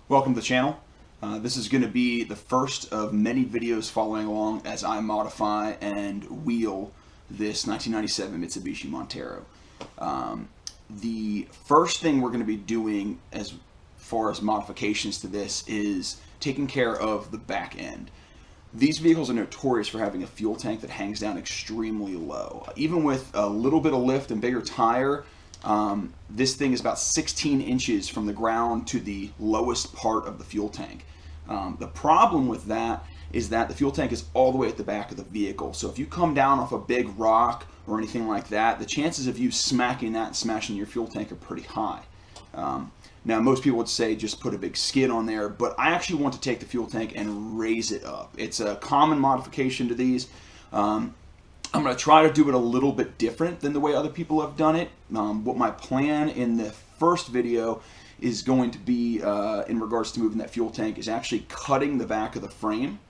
Welcome to the channel. This is going to be the first of many videos following along as I modify and wheel this 1997 Mitsubishi Montero. The first thing we're going to be doing as far as modifications to this is taking care of the back end. These vehicles are notorious for having a fuel tank that hangs down extremely low. Even with a little bit of lift and bigger tire, this thing is about 16 inches from the ground to the lowest part of the fuel tank. The problem with that is that the fuel tank is all the way at the back of the vehicle. So if you come down off a big rock or anything like that, the chances of you smacking that and smashing your fuel tank are pretty high. Now most people would say just put a big skid on there, but I actually want to take the fuel tank and raise it up. It's a common modification to these. I'm going to try to do it a little bit different than the way other people have done it. What my plan in the first video is going to be in regards to moving that fuel tank is actually cutting the back of the frame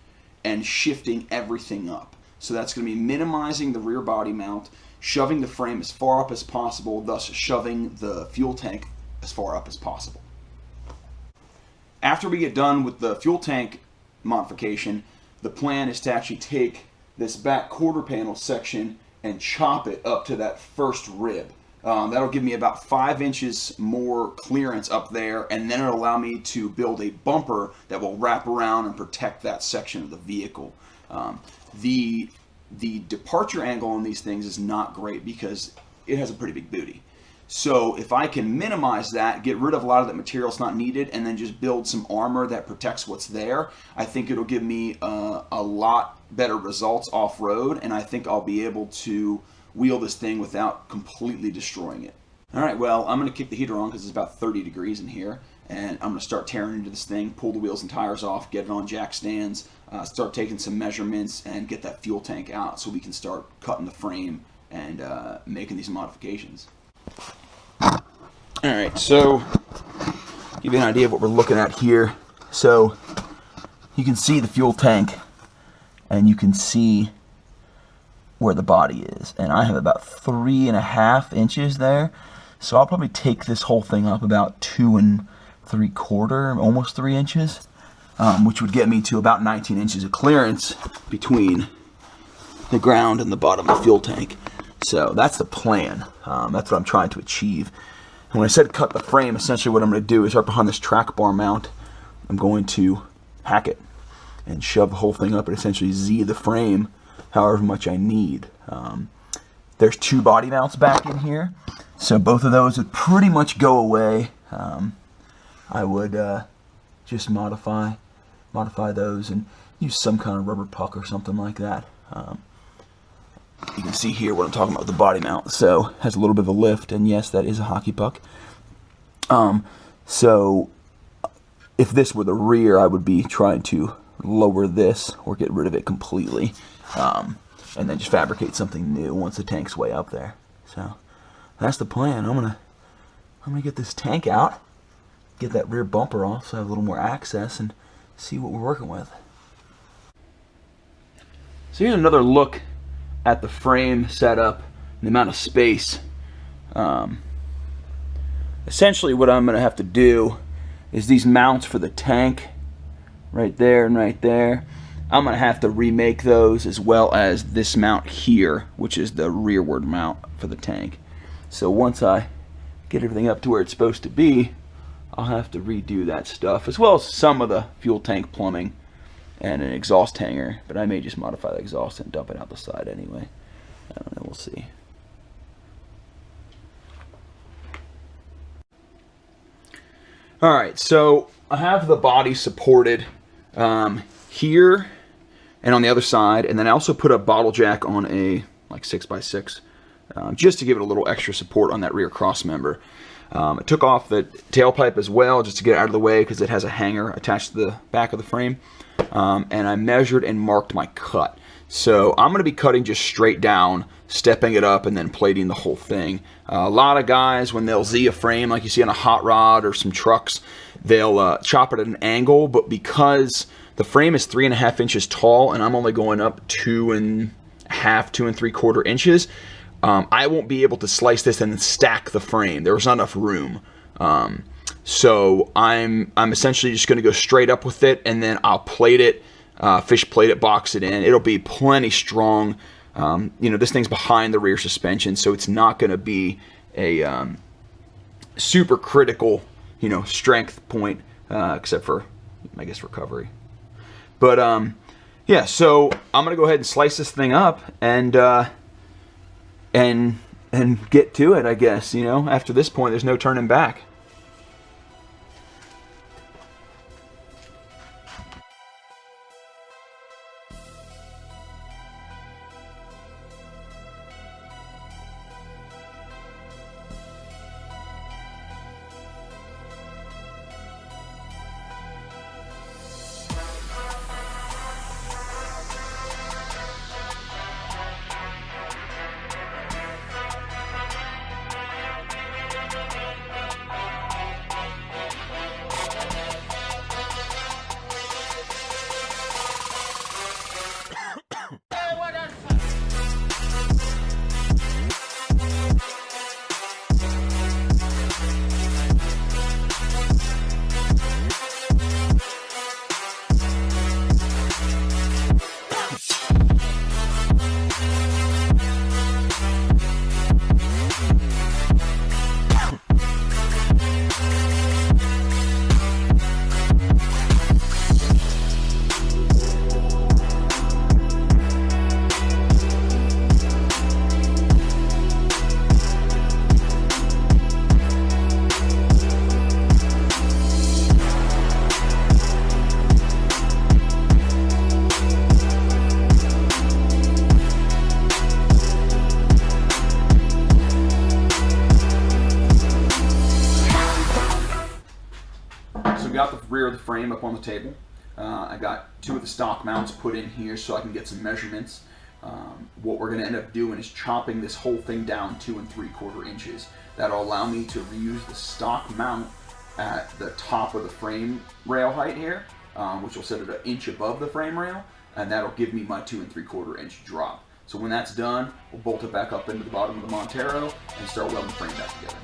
and shifting everything up. So that's going to be minimizing the rear body mount, shoving the frame as far up as possible, thus shoving the fuel tank as far up as possible. After we get done with the fuel tank modification, the plan is to actually take this back quarter panel section and chop it up to that first rib. That'll give me about 5 inches more clearance up there, and then it'll allow me to build a bumper that will wrap around and protect that section of the vehicle. The departure angle on these things is not great because it has a pretty big booty. So if I can minimize that, get rid of a lot of that material that's not needed, and then just build some armor that protects what's there, I think it'll give me a lot better results off-road, and I think I'll be able to wheel this thing without completely destroying it. Alright, well, I'm going to kick the heater on because it's about 30 degrees in here, and I'm going to start tearing into this thing, pull the wheels and tires off, get it on jack stands, start taking some measurements, and get that fuel tank out so we can start cutting the frame and making these modifications. Alright, so give you an idea of what we're looking at here. So you can see the fuel tank and you can see where the body is, and I have about 3.5 inches there, so I'll probably take this whole thing up about 2 3/4, almost 3 inches, which would get me to about 19 inches of clearance between the ground and the bottom of the fuel tank. So that's the plan. That's what I'm trying to achieve. And when I said cut the frame, essentially what I'm going to do is right behind this track bar mount, I'm going to hack it and shove the whole thing up and essentially Z the frame however much I need. There's 2 body mounts back in here, so both of those would pretty much go away. I would just modify those and use some kind of rubber puck or something like that. You can see here what I'm talking about with the body mount. So has a little bit of a lift, and yes, that is a hockey puck. So if this were the rear, I would be trying to lower this or get rid of it completely, and then just fabricate something new once the tank's way up there. So that's the plan. I'm gonna get this tank out, get that rear bumper off so I have a little more access, and see what we're working with. So here's another look at the frame setup and the amount of space. Essentially what I'm going to have to do is these mounts for the tank right there and right there, I'm going to have to remake those, as well as this mount here, which is the rearward mount for the tank. So once I get everything up to where it's supposed to be, I'll have to redo that stuff, as well as some of the fuel tank plumbing and an exhaust hanger, but I may just modify the exhaust and dump it out the side anyway. I don't know, we'll see. Alright, so I have the body supported here and on the other side, and then I also put a bottle jack on a like 6x6 just to give it a little extra support on that rear cross member. I took off the tailpipe as well just to get it out of the way because it has a hanger attached to the back of the frame. And I measured and marked my cut. So I'm going to be cutting just straight down, stepping it up, and then plating the whole thing. A lot of guys, when they'll Z a frame like you see on a hot rod or some trucks, they'll chop it at an angle, but because the frame is 3.5 inches tall and I'm only going up 2 3/4 inches, I won't be able to slice this and then stack the frame. There's not enough room. So I'm essentially just going to go straight up with it, and then I'll plate it, fish plate it, box it in. It'll be plenty strong. You know, this thing's behind the rear suspension, so it's not going to be a super critical, you know, strength point, except for, I guess, recovery. But yeah, so I'm gonna go ahead and slice this thing up and get to it, I guess. You know, after this point, there's no turning back. Got the rear of the frame up on the table. I got 2 of the stock mounts put in here so I can get some measurements. What we're going to end up doing is chopping this whole thing down 2 3/4 inches. That'll allow me to reuse the stock mount at the top of the frame rail height here, which will set it 1 inch above the frame rail, and that'll give me my 2 3/4 inch drop. So when that's done, we'll bolt it back up into the bottom of the Montero and start welding the frame back together.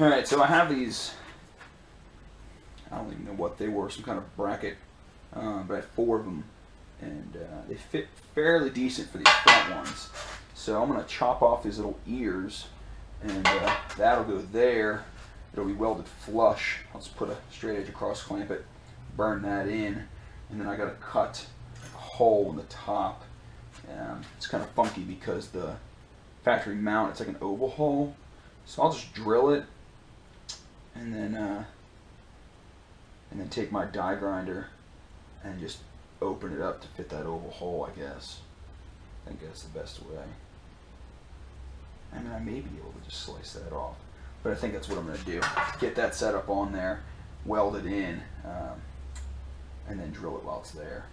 Alright, so I have these, I don't even know what they were, some kind of bracket, but I have 4 of them, and they fit fairly decent for these front ones. So I'm going to chop off these little ears, and that'll go there. It'll be welded flush. I'll just put a straight edge across, clamp it, burn that in, and then I got to cut a hole in the top. It's kind of funky because the factory mount, it's like an oval hole. So I'll just drill it, and then take my die grinder and just open it up to fit that oval hole, I guess. I think that's the best way. and I may be able to just slice that off. But I think that's what I'm going to do. Get that set up on there, weld it in, and then drill it while it's there.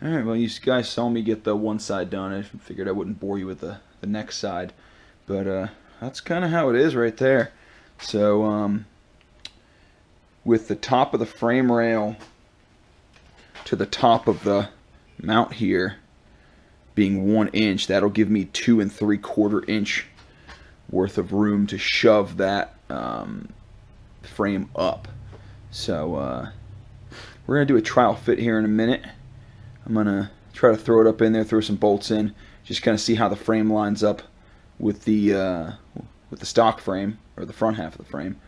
Alright, well, you guys saw me get the one side done. I figured I wouldn't bore you with the next side. But that's kind of how it is right there. So, with the top of the frame rail to the top of the mount here being 1 inch, that'll give me 2 3/4 inch worth of room to shove that frame up. So we're gonna do a trial fit here in a minute. I'm gonna try to throw it up in there, throw some bolts in, just kind of see how the frame lines up with the stock frame, or the front half of the frame,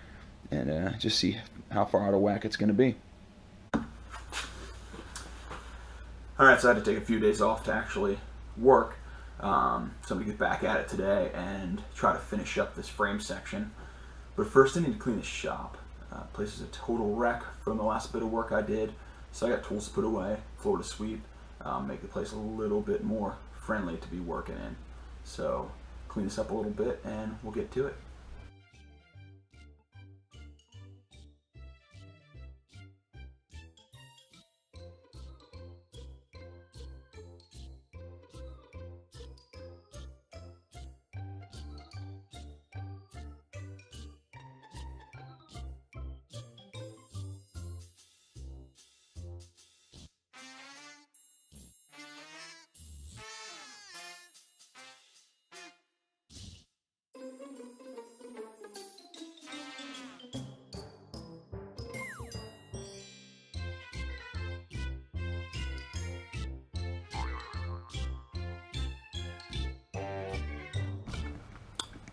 and just see how far out of whack it's gonna be. Alright, so I had to take a few days off to actually work. So I'm going to get back at it today and try to finish up this frame section. But first I need to clean the shop. Place is a total wreck from the last bit of work I did. So I got tools to put away, floor to sweep, make the place a little bit more friendly to be working in. So clean this up a little bit and we'll get to it.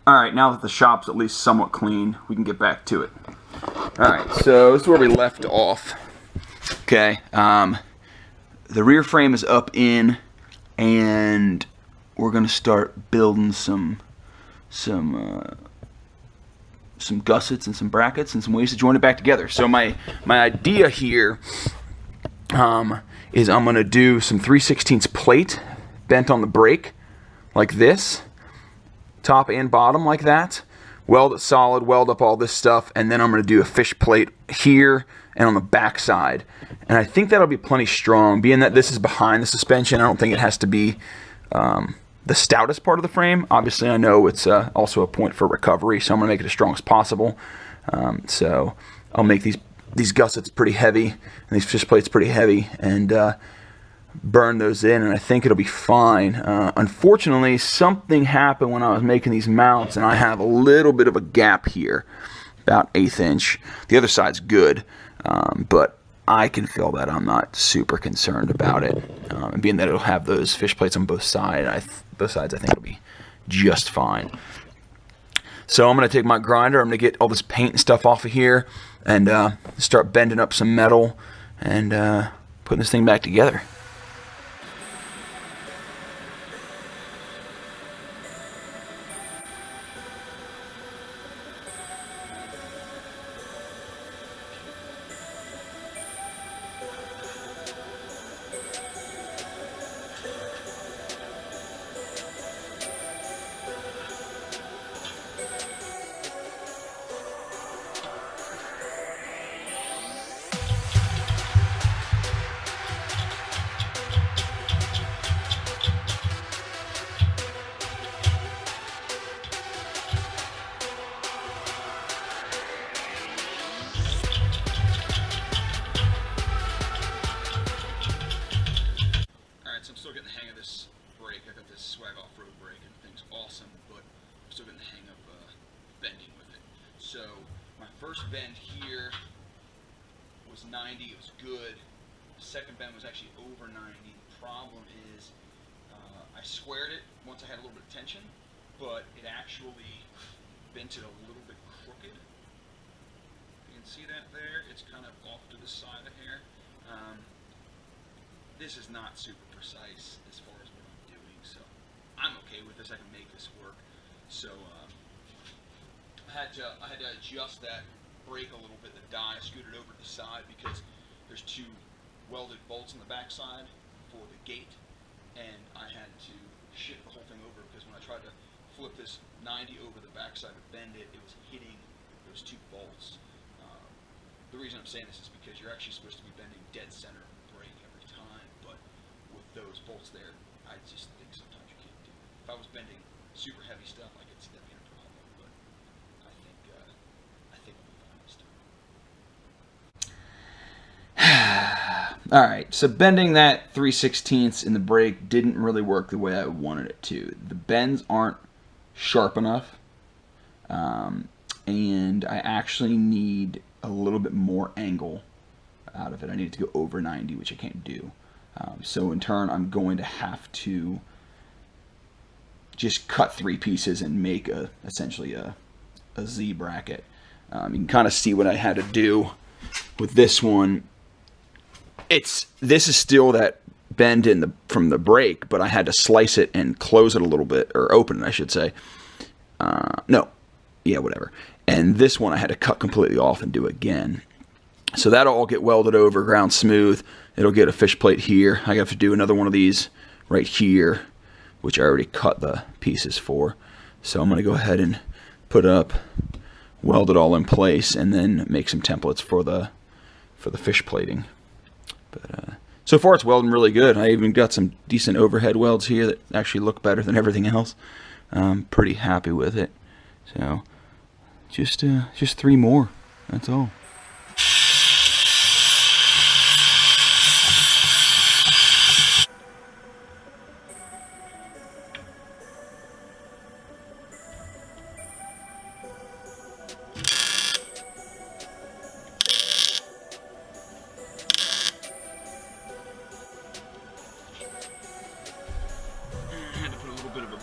Alright, now that the shop's at least somewhat clean, we can get back to it. Alright, so this is where we left off. Okay, the rear frame is up in, and we're going to start building some gussets and some brackets and some ways to join it back together. So my idea here is I'm going to do some 3/16 plate bent on the brake like this, top and bottom like that, weld it solid, weld up all this stuff, and then I'm going to do a fish plate here and on the back side. And I think that'll be plenty strong, being that this is behind the suspension. I don't think it has to be the stoutest part of the frame. Obviously I know it's also a point for recovery, so I'm going to make it as strong as possible. So I'll make these gussets pretty heavy and these fish plates pretty heavy, and burn those in, and I think it'll be fine. Unfortunately, something happened when I was making these mounts, and I have a little bit of a gap here, about 1/8 inch. The other side's good, but I can feel that. I'm not super concerned about it. And being that it'll have those fish plates on both sides, I think it'll be just fine. So I'm going to take my grinder, I'm going to get all this paint and stuff off of here, and start bending up some metal and putting this thing back together. So I'm still getting the hang of this brake. I got this swag off-road brake and the thing's awesome, but I'm still getting the hang of bending with it. So my first bend here was 90, it was good. The second bend was actually over 90. The problem is I squared it once I had a little bit of tension, but it actually bent it a little bit crooked. You can see that there, it's kind of off to the side of here. This is not super precise as far as what I'm doing, so I'm okay with this. I can make this work. So I had to adjust that brake a little bit. The die scooted over to the side because there's 2 welded bolts on the back side for the gate, and I had to shift the whole thing over because when I tried to flip this 90 over the back side to bend it, it was hitting those 2 bolts. The reason I'm saying this is because you're actually supposed to be bending dead center of the brake every time, but those bolts there, I just think sometimes you can't do it. If I was bending super heavy stuff, I could see that being a problem, but I think we'll be fine this time. All right, so bending that 3/16 in the brake didn't really work the way I wanted it to. The bends aren't sharp enough, and I actually need a little bit more angle out of it. I need it to go over 90, which I can't do. So in turn, I'm going to have to just cut 3 pieces and make essentially a Z bracket. You can kind of see what I had to do with this one. This is still that bend from the brake, but I had to slice it and close it a little bit, or open it, I should say. Whatever. And this one I had to cut completely off and do again. So that'll all get welded over, ground smooth. It'll get a fish plate here. I have to do another one of these right here, which I already cut the pieces for. So I'm going to go ahead and put it up, weld it all in place, and then make some templates for the fish plating. But so far it's welding really good. I even got some decent overhead welds here that actually look better than everything else. I'm pretty happy with it. So just 3 more. That's all.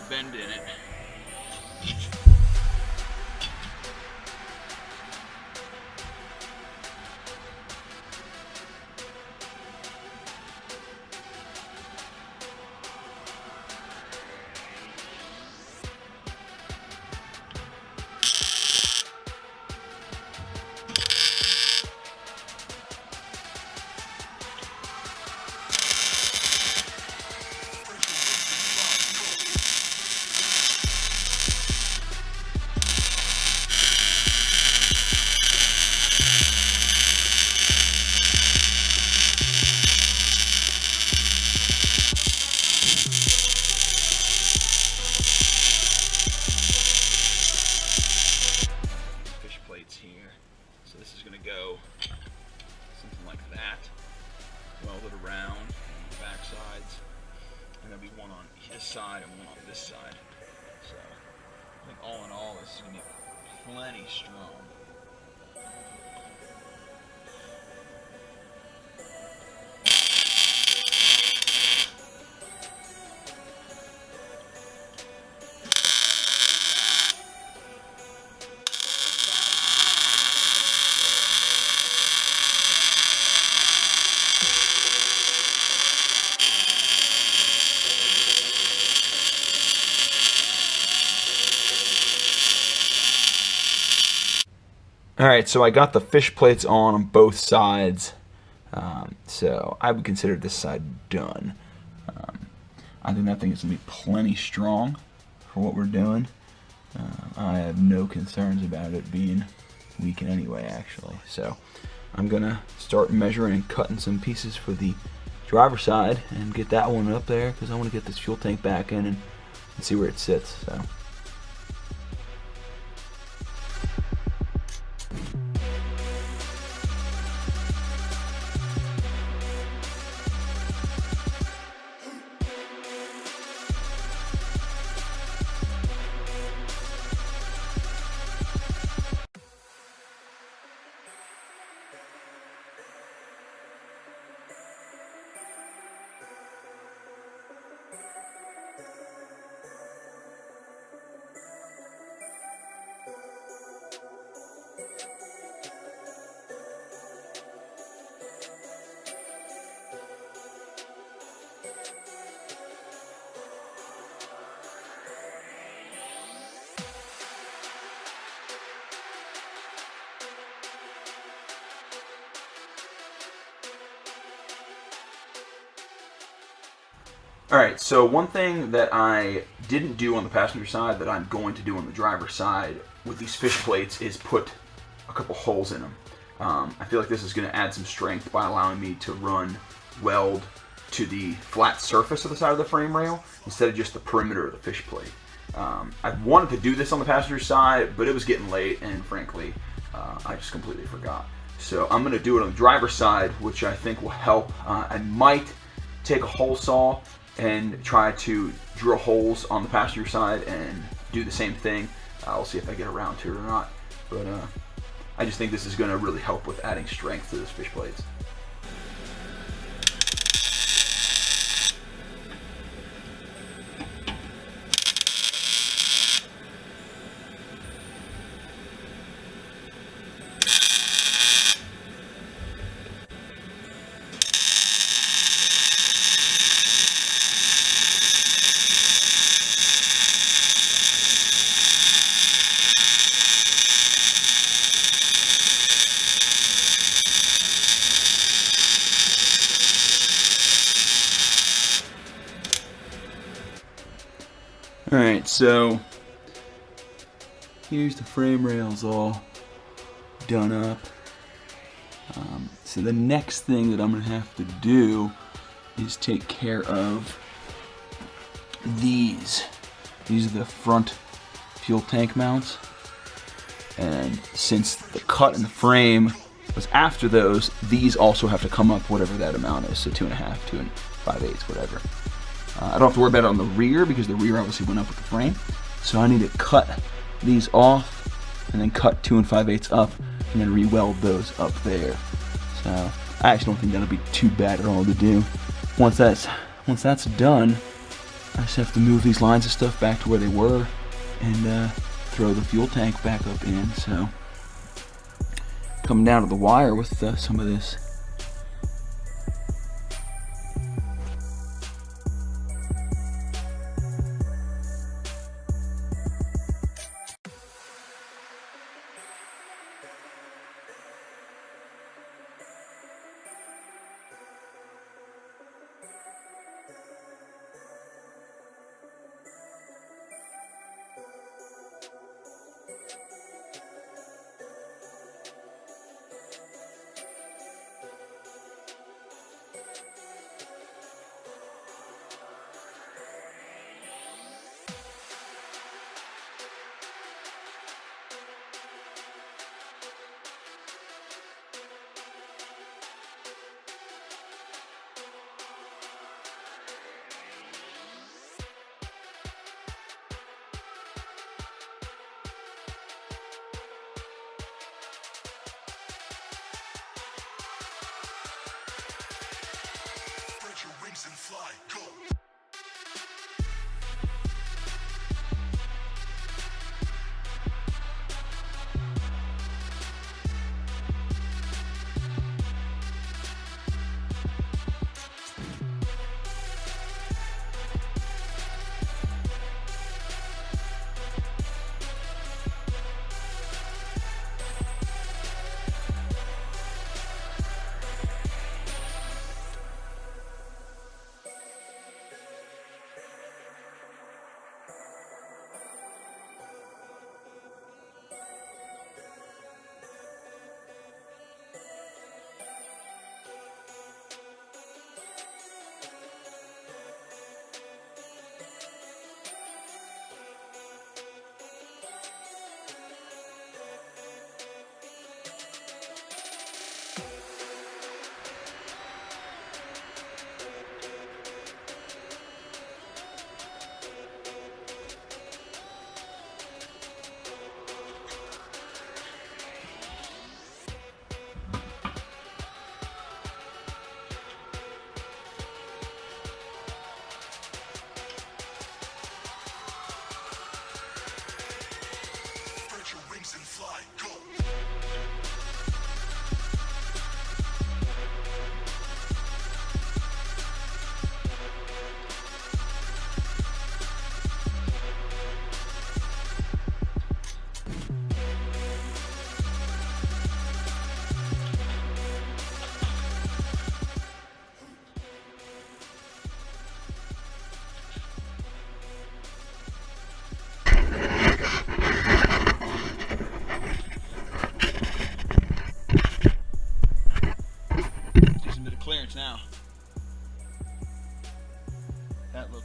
Bend in it. Here. So this is going to go something like that, welded around on the back sides, and there'll be one on this side and one on this side. So I think all in all this is going to be plenty strong. Alright, so I got the fish plates on both sides, so I would consider this side done. I think that thing is going to be plenty strong for what we're doing. I have no concerns about it being weak in any way, actually. So I'm going to start measuring and cutting some pieces for the driver's side and get that one up there, because I want to get this fuel tank back in and see where it sits. So. Alright, so one thing that I didn't do on the passenger side that I'm going to do on the driver's side with these fish plates is put a couple holes in them. I feel like this is going to add some strength by allowing me to weld to the flat surface of the side of the frame rail instead of just the perimeter of the fish plate. I wanted to do this on the passenger side, but it was getting late, and frankly, I just completely forgot. So I'm going to do it on the driver's side, which I think will help. I might take a hole saw and try to drill holes on the passenger side and do the same thing. I'll see if I get around to it or not. But I just think this is going to really help with adding strength to those fish plates. Alright, so here's the frame rails all done up. So the next thing that I'm going to have to do is take care of these. These are the front fuel tank mounts. And since the cut in the frame was after those, these also have to come up whatever that amount is. So 2.5, 2 5/8, whatever. I don't have to worry about it on the rear because the rear obviously went up with the frame. So I need to cut these off and then cut 2 5/8 up and then re-weld those up there. So I actually don't think that'll be too bad at all to do. Once that's done, I just have to move these lines of stuff back to where they were and throw the fuel tank back up in. So coming down to the wire with some of this. Your wings and fly, go!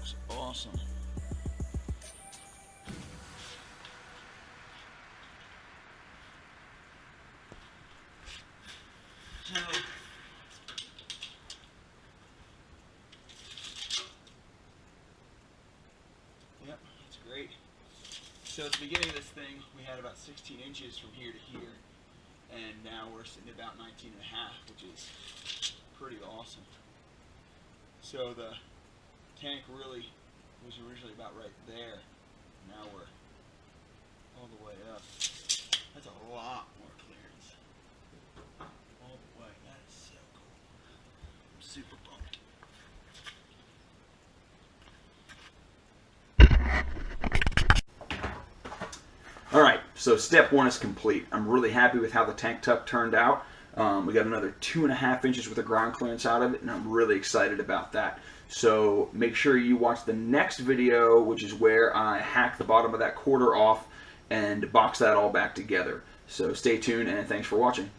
Looks awesome. So, yep, that's great. So at the beginning of this thing, we had about 16 inches from here to here, and now we're sitting at about 19 and a half, which is pretty awesome. So the tank really was originally about right there. Now we're all the way up. That's a lot more clearance. All the way. That is so cool. I'm super pumped. Alright, so step one is complete. I'm really happy with how the tank tuck turned out. We got another 2.5 inches with the ground clearance out of it, and I'm really excited about that. So make sure you watch the next video, which is where I hack the bottom of that quarter off and box that all back together. So stay tuned, and thanks for watching.